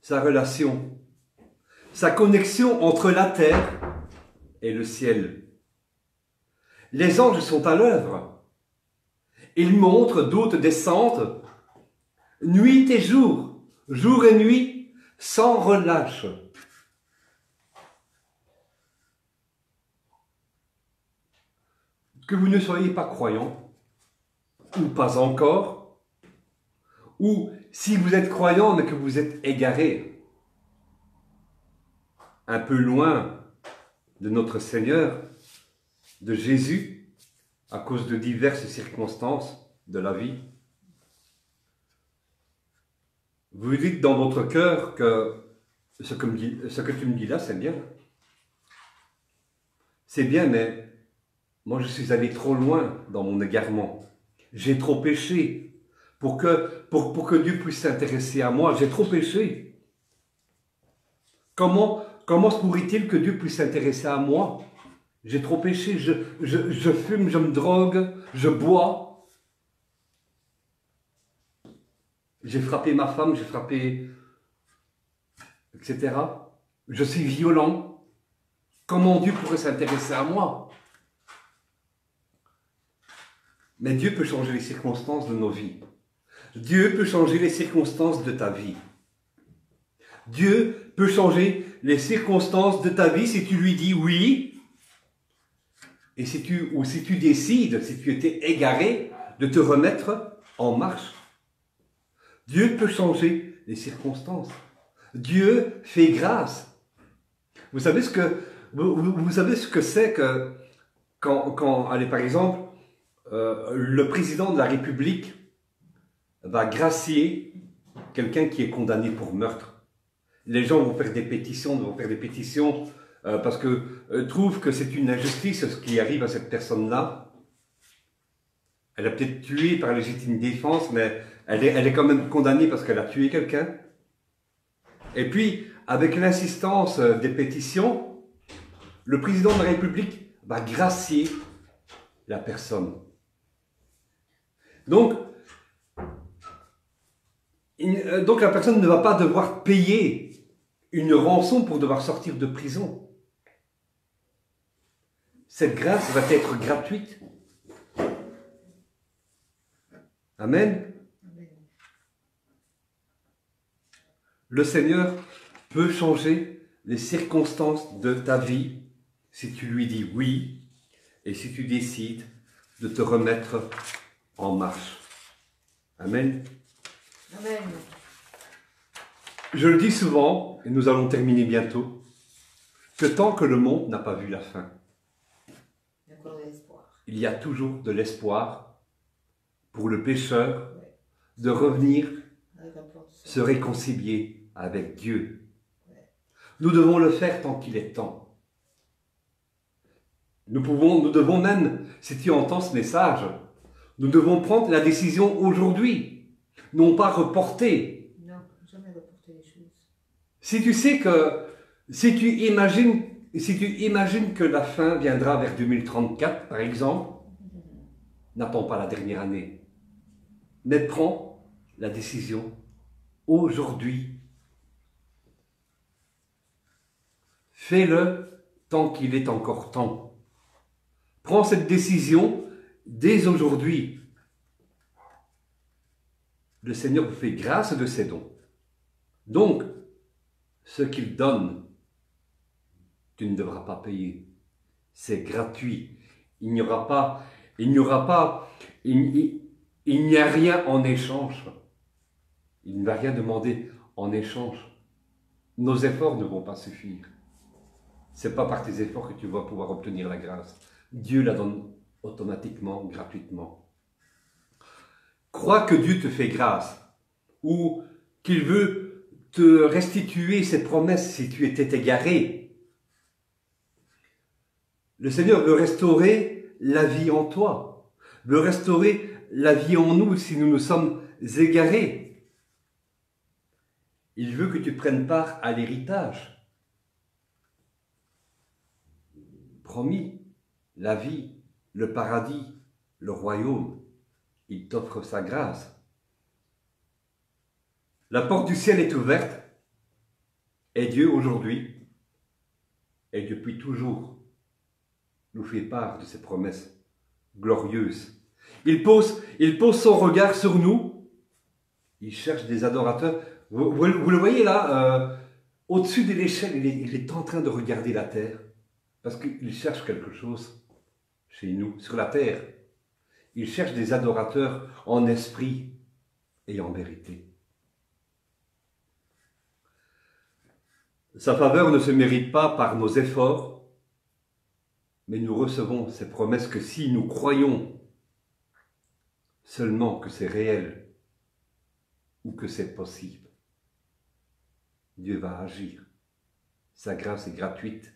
sa relation, sa connexion entre la terre et le ciel. Les anges sont à l'œuvre. Ils montrent d'autres descentes, nuit et jour et nuit, sans relâche. Que vous ne soyez pas croyant, ou pas encore, ou si vous êtes croyant mais que vous êtes égaré, un peu loin de notre Seigneur, de Jésus, à cause de diverses circonstances de la vie. Vous dites dans votre cœur que ce que tu me dis là, c'est bien. C'est bien, mais moi je suis allé trop loin dans mon égarement. J'ai trop péché pour que Dieu puisse s'intéresser à moi. J'ai trop péché. Comment se pourrait-il que Dieu puisse s'intéresser à moi? J'ai trop péché, je fume, je me drogue, je bois. J'ai frappé ma femme, j'ai frappé, etc. Je suis violent. Comment Dieu pourrait s'intéresser à moi? Mais Dieu peut changer les circonstances de nos vies. Dieu peut changer les circonstances de ta vie. Dieu peut changer les circonstances de ta vie si tu lui dis oui. Et si tu décides, si tu étais égaré, de te remettre en marche. Dieu peut changer les circonstances. Dieu fait grâce. Vous savez ce que c'est que allez, par exemple, le président de la République va gracier quelqu'un qui est condamné pour meurtre. Les gens vont faire des pétitions, parce que trouvent que c'est une injustice ce qui arrive à cette personne-là. Elle a peut-être tué par légitime défense, mais elle est quand même condamnée parce qu'elle a tué quelqu'un. Et puis, avec l'insistance des pétitions, le président de la République va gracier la personne. Donc la personne ne va pas devoir payer une rançon pour devoir sortir de prison. Cette grâce va être gratuite. Amen. Le Seigneur peut changer les circonstances de ta vie si tu lui dis oui et si tu décides de te remettre en marche. Amen. Amen. Je le dis souvent, et nous allons terminer bientôt, que tant que le monde n'a pas vu la fin, il y a toujours de l'espoir pour le pécheur de revenir se réconcilier avec Dieu. Nous devons le faire tant qu'il est temps. Nous devons même, si tu entends ce message, nous devons prendre la décision aujourd'hui, non pas reporter. Non, jamais reporter les choses. Si tu imagines que la fin viendra vers 2034, par exemple, n'attends pas la dernière année, mais prends la décision aujourd'hui. Fais-le tant qu'il est encore temps. Prends cette décision dès aujourd'hui. Le Seigneur vous fait grâce de ses dons. Donc, ce qu'il donne, tu ne devras pas payer. C'est gratuit. Il n'y a rien en échange. Il ne va rien demander en échange. Nos efforts ne vont pas suffire. Ce n'est pas par tes efforts que tu vas pouvoir obtenir la grâce. Dieu la donne automatiquement, gratuitement. Crois que Dieu te fait grâce ou qu'il veut te restituer ses promesses si tu étais égaré. Le Seigneur veut restaurer la vie en toi, veut restaurer la vie en nous si nous nous sommes égarés. Il veut que tu prennes part à l'héritage. Promis, la vie, le paradis, le royaume, il t'offre sa grâce. La porte du ciel est ouverte et Dieu aujourd'hui et depuis toujours nous fait part de ses promesses glorieuses. Il pose son regard sur nous, il cherche des adorateurs. Vous le voyez là, au-dessus de l'échelle, il est en train de regarder la terre parce qu'il cherche quelque chose chez nous, sur la terre. Il cherche des adorateurs en esprit et en vérité. Sa faveur ne se mérite pas par nos efforts, mais nous recevons ces promesses que si nous croyons seulement que c'est réel ou que c'est possible, Dieu va agir. Sa grâce est gratuite.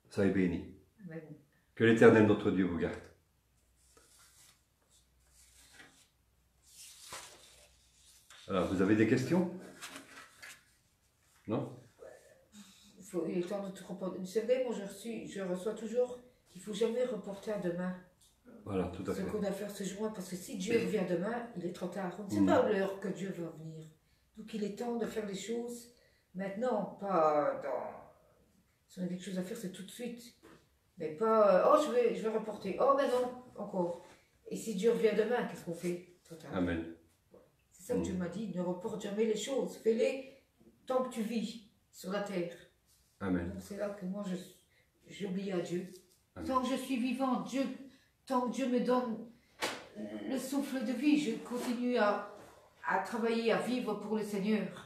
Soyez bénis. Amen. Que l'Éternel notre Dieu vous garde. Alors, vous avez des questions? Non? Il est temps de te reporter. C'est vrai, moi je reçois toujours qu'il ne faut jamais reporter à demain. Voilà, tout à fait. Ce qu'on a à faire ce jour, parce que si Dieu revient demain, il est trop tard. On ne sait pas l'heure que Dieu va venir. Donc il est temps de faire les choses maintenant, pas dans... Si on a quelque chose à faire, c'est tout de suite. Mais pas, oh je vais reporter, oh ben non, encore. Et si Dieu revient demain, qu'est-ce qu'on fait? Trop tard. Amen. C'est ça que Dieu m'a dit, ne reporte jamais les choses. Fais-les tant que tu vis sur la terre. Amen. Donc c'est là que moi j'obéis à Dieu. Amen. Tant que je suis vivante, tant que Dieu me donne le souffle de vie, je continue à travailler, à vivre pour le Seigneur.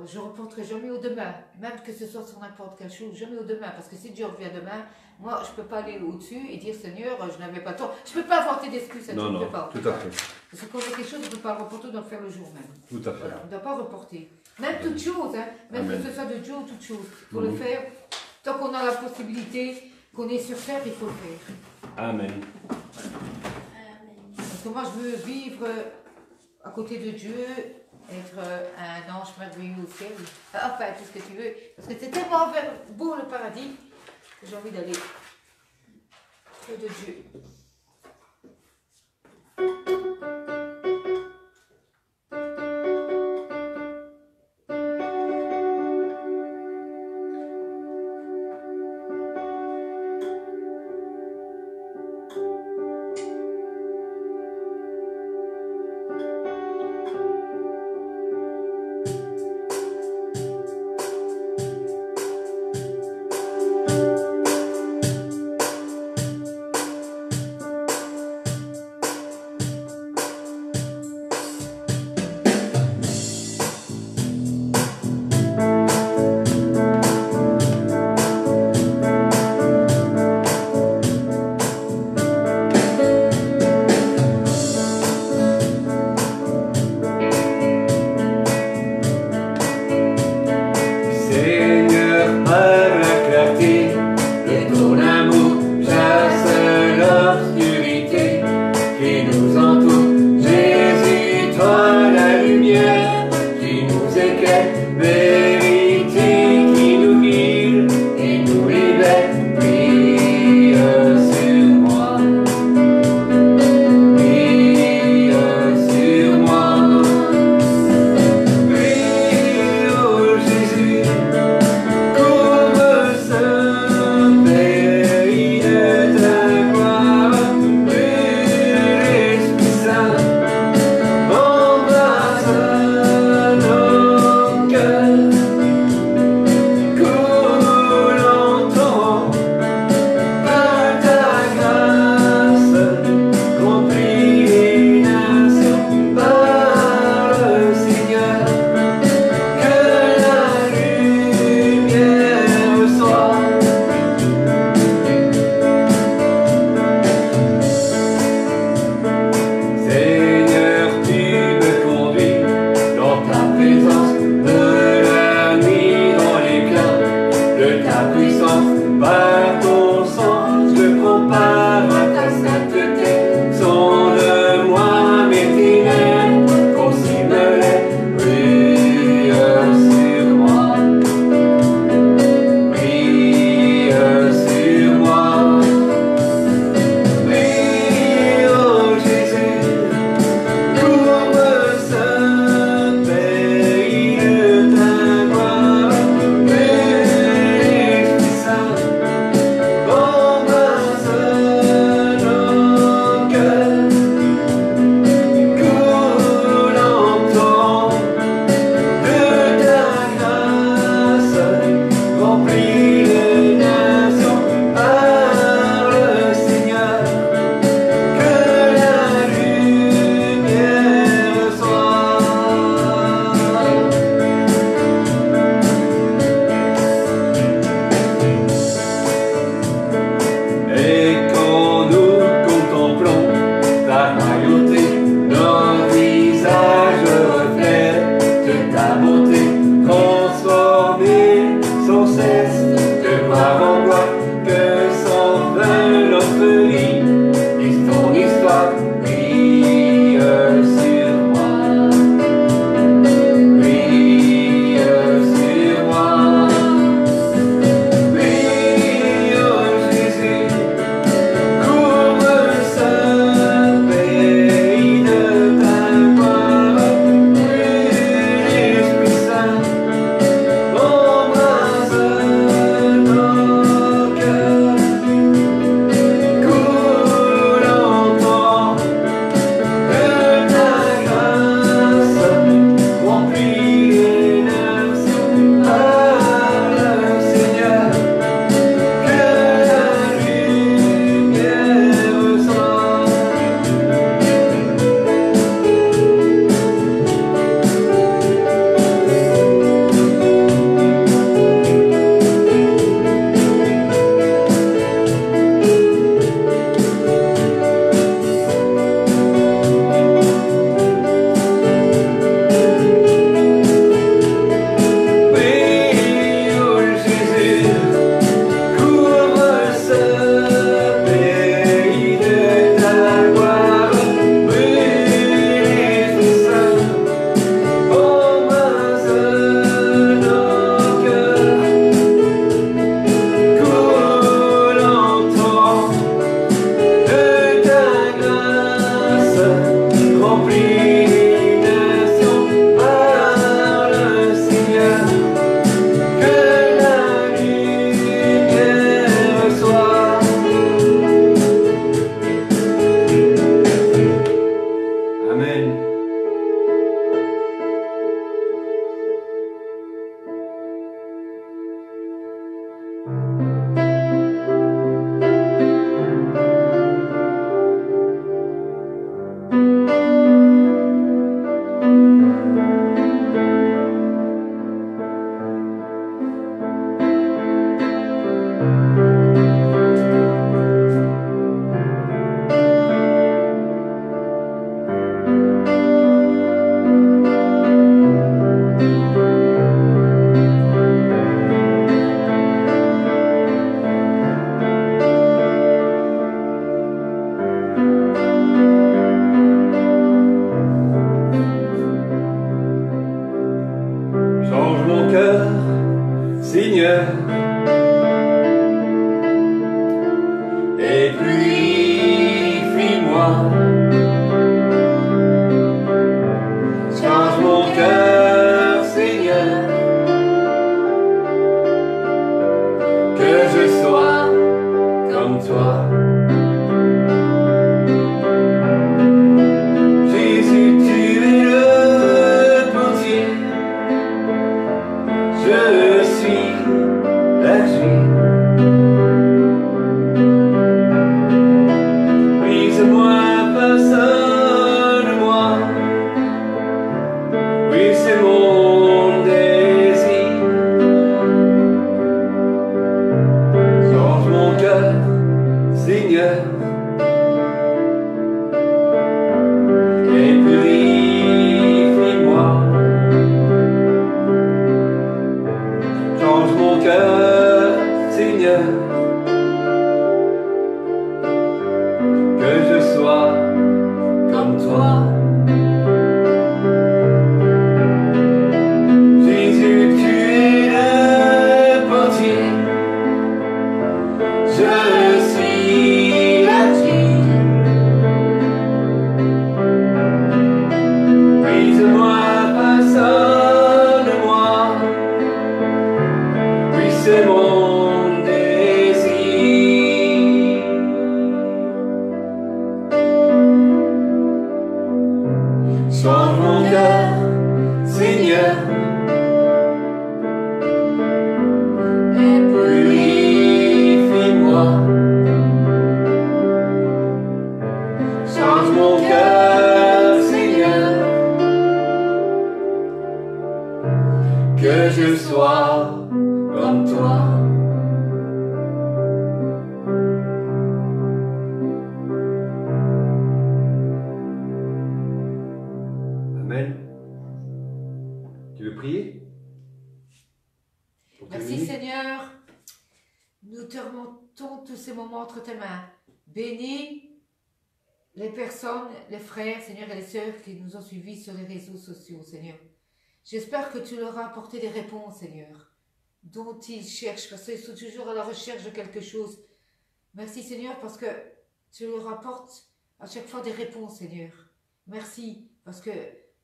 Je ne reporterai jamais au demain, même que ce soit sur n'importe quelle chose, jamais au demain, parce que si Dieu revient demain, moi je ne peux pas aller au-dessus et dire Seigneur, je n'avais pas tort. Je ne peux pas avoir d'excuses, Non, non, pas. tout à fait. Parce que quand on a quelque chose, on ne peut pas le reporter, on doit le faire le jour même. Tout à fait. Voilà, on ne doit pas reporter. Même toute chose, hein, même Amen. que ce soit de Dieu ou toute chose. Il faut le faire. Tant qu'on a la possibilité, qu'on est sur terre, il faut le faire. Amen. Parce que moi, je veux vivre à côté de Dieu, être un ange merveilleux au ciel. Enfin, tout ce que tu veux. Parce que c'est tellement beau le paradis que j'ai envie d'aller près de Dieu. Amen. Les frères, Seigneur, et les sœurs qui nous ont suivis sur les réseaux sociaux, Seigneur. J'espère que tu leur as apporté des réponses, Seigneur, dont ils cherchent, parce qu'ils sont toujours à la recherche de quelque chose. Merci, Seigneur, parce que tu leur apportes à chaque fois des réponses, Seigneur. Merci, parce que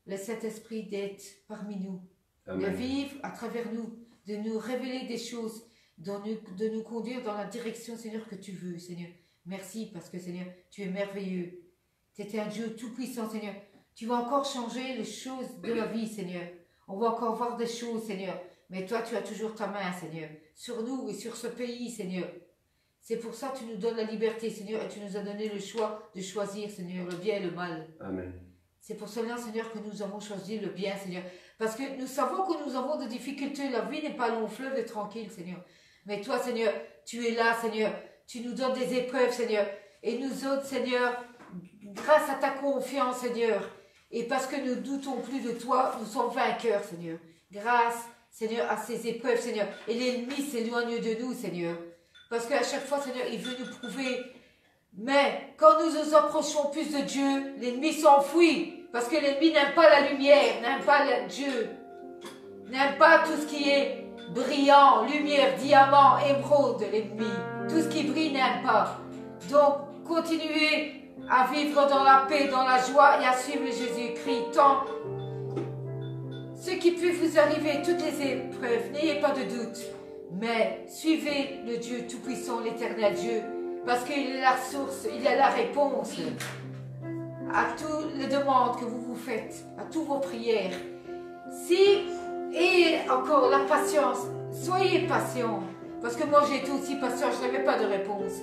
le Saint-Esprit d'être parmi nous, Amen. De vivre à travers nous, de nous révéler des choses, de nous conduire dans la direction, Seigneur, que tu veux, Seigneur. Merci, parce que, Seigneur, tu es merveilleux. Tu es un Dieu tout-puissant, Seigneur. Tu vas encore changer les choses de la vie, Seigneur. On va encore voir des choses, Seigneur. Mais toi, tu as toujours ta main, Seigneur, sur nous et sur ce pays, Seigneur. C'est pour ça que tu nous donnes la liberté, Seigneur, et tu nous as donné le choix de choisir, Seigneur, le bien et le mal. Amen. C'est pour cela, Seigneur, que nous avons choisi le bien, Seigneur. Parce que nous savons que nous avons des difficultés. La vie n'est pas long fleuve et tranquille, Seigneur. Mais toi, Seigneur, tu es là, Seigneur. Tu nous donnes des épreuves, Seigneur. Et nous autres, Seigneur, grâce à ta confiance, Seigneur, et parce que nous ne doutons plus de toi, nous sommes vainqueurs, Seigneur. Grâce, Seigneur, à ces épreuves, Seigneur. Et l'ennemi s'éloigne de nous, Seigneur. Parce qu'à chaque fois, Seigneur, il veut nous prouver. Mais quand nous nous approchons plus de Dieu, l'ennemi s'enfuit. Parce que l'ennemi n'aime pas la lumière, n'aime pas Dieu. N'aime pas tout ce qui est brillant, lumière, diamant, émeraude, l'ennemi. Tout ce qui brille n'aime pas. Donc, continuez à vivre dans la paix, dans la joie et à suivre Jésus-Christ. Tant ce qui peut vous arriver, toutes les épreuves, n'ayez pas de doute. Mais suivez le Dieu Tout-Puissant, l'Éternel Dieu, parce qu'il est la source, il est la réponse à toutes les demandes que vous vous faites, à toutes vos prières. Et encore la patience, soyez patients. Parce que moi j'ai été aussi patient, je n'avais pas de réponse.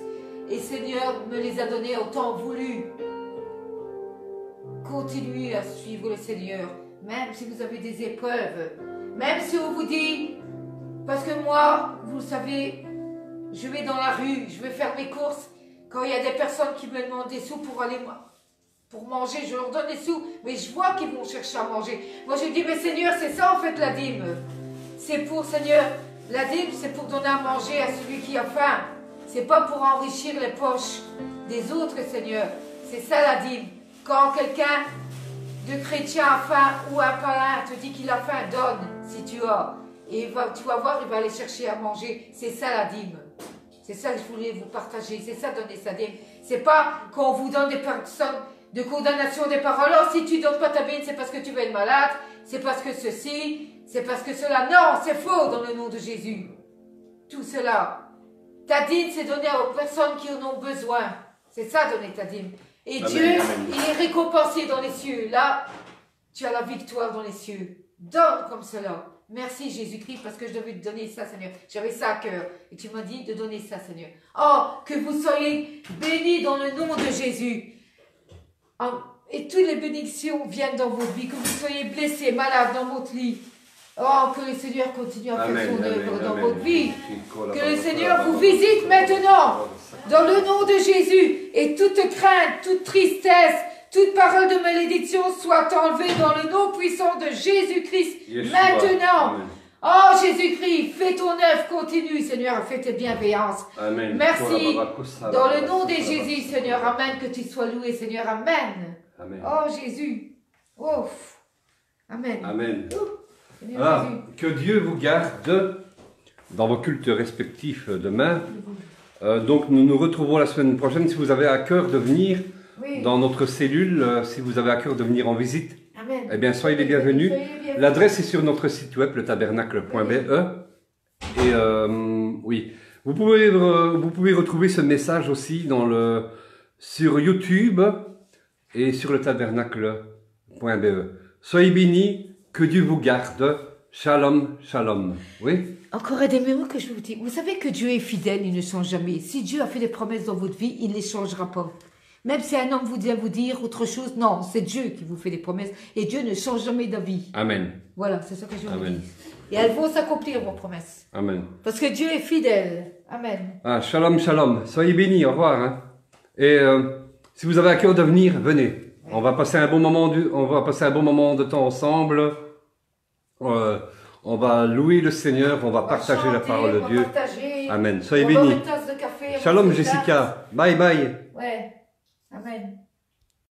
Et Seigneur me les a donnés au temps voulu. Continuez à suivre le Seigneur, même si vous avez des épreuves. Même si on vous dit, parce que moi, vous le savez, je vais dans la rue, je vais faire mes courses. Quand il y a des personnes qui me demandent des sous pour manger, je leur donne des sous. Mais je vois qu'ils vont chercher à manger. Moi je dis, mais Seigneur, c'est ça en fait la dîme. C'est pour, Seigneur, la dîme, c'est pour donner à manger à celui qui a faim. C'est pas pour enrichir les poches des autres, Seigneur. C'est ça la dîme. Quand quelqu'un de chrétien a faim ou un païen te dit qu'il a faim, donne si tu as. Et tu vas voir, il va aller chercher à manger. C'est ça la dîme. C'est ça que je voulais vous partager. C'est ça donner sa dîme. C'est pas qu'on vous donne des personnes de condamnation des paroles. Oh, si tu donnes pas ta dîme, c'est parce que tu vas être malade. C'est parce que ceci, c'est parce que cela. Non, c'est faux dans le nom de Jésus. Tout cela. Ta dîme, c'est donner aux personnes qui en ont besoin. C'est ça, donner ta dîme. Et Amen, Dieu, amen. il est récompensé dans les cieux. Là, tu as la victoire dans les cieux. Donne comme cela. Merci Jésus-Christ parce que je devais te donner ça, Seigneur. J'avais ça à cœur. Et tu m'as dit de donner ça, Seigneur. Oh, que vous soyez bénis dans le nom de Jésus. Et toutes les bénédictions viennent dans votre vie. Que vous soyez blessés, malades dans votre lit. Oh, que le Seigneur continue à faire son œuvre dans votre vie. Que le Seigneur vous visite maintenant. Dans le nom de Jésus. Et toute crainte, toute tristesse, toute parole de malédiction soit enlevée dans le nom puissant de Jésus-Christ. Maintenant. Amen. Oh Jésus-Christ, fais ton œuvre continue, Seigneur, fais tes bienveillances. Amen. Merci. Dans le nom de Jésus, Seigneur, Amen, que tu sois loué, Seigneur, Amen. Amen. Oh Jésus. Oh. Amen. Amen. Seigneur Voilà. Jésus. Que Dieu vous garde dans vos cultes respectifs demain. Donc nous nous retrouvons la semaine prochaine. Si vous avez à cœur de venir Oui. dans notre cellule, si vous avez à cœur de venir en visite, Amen. eh bien soyez les bienvenus. Soyez les bienvenus. L'adresse est sur notre site web, letabernacle.be. Et oui, vous pouvez retrouver ce message aussi sur YouTube et sur letabernacle.be. Soyez bénis, que Dieu vous garde. Shalom, shalom. Oui? Encore un des mots que je vous dis. Vous savez que Dieu est fidèle, il ne change jamais. Si Dieu a fait des promesses dans votre vie, il ne les changera pas. Même si un homme vient vous dire autre chose, non, c'est Dieu qui vous fait des promesses. Et Dieu ne change jamais d'avis. Amen. Voilà, c'est ça que je vous Amen. dis. Et elles vont s'accomplir, vos promesses. Amen. Parce que Dieu est fidèle. Amen. Ah, shalom, shalom. Soyez bénis, au revoir. Hein. Et si vous avez à cœur de venir, venez. On va passer un bon moment de temps ensemble. On va louer le Seigneur, on va partager la parole de Dieu. Amen. Soyez bénis. Shalom Jessica. Bye bye. Ouais. Amen.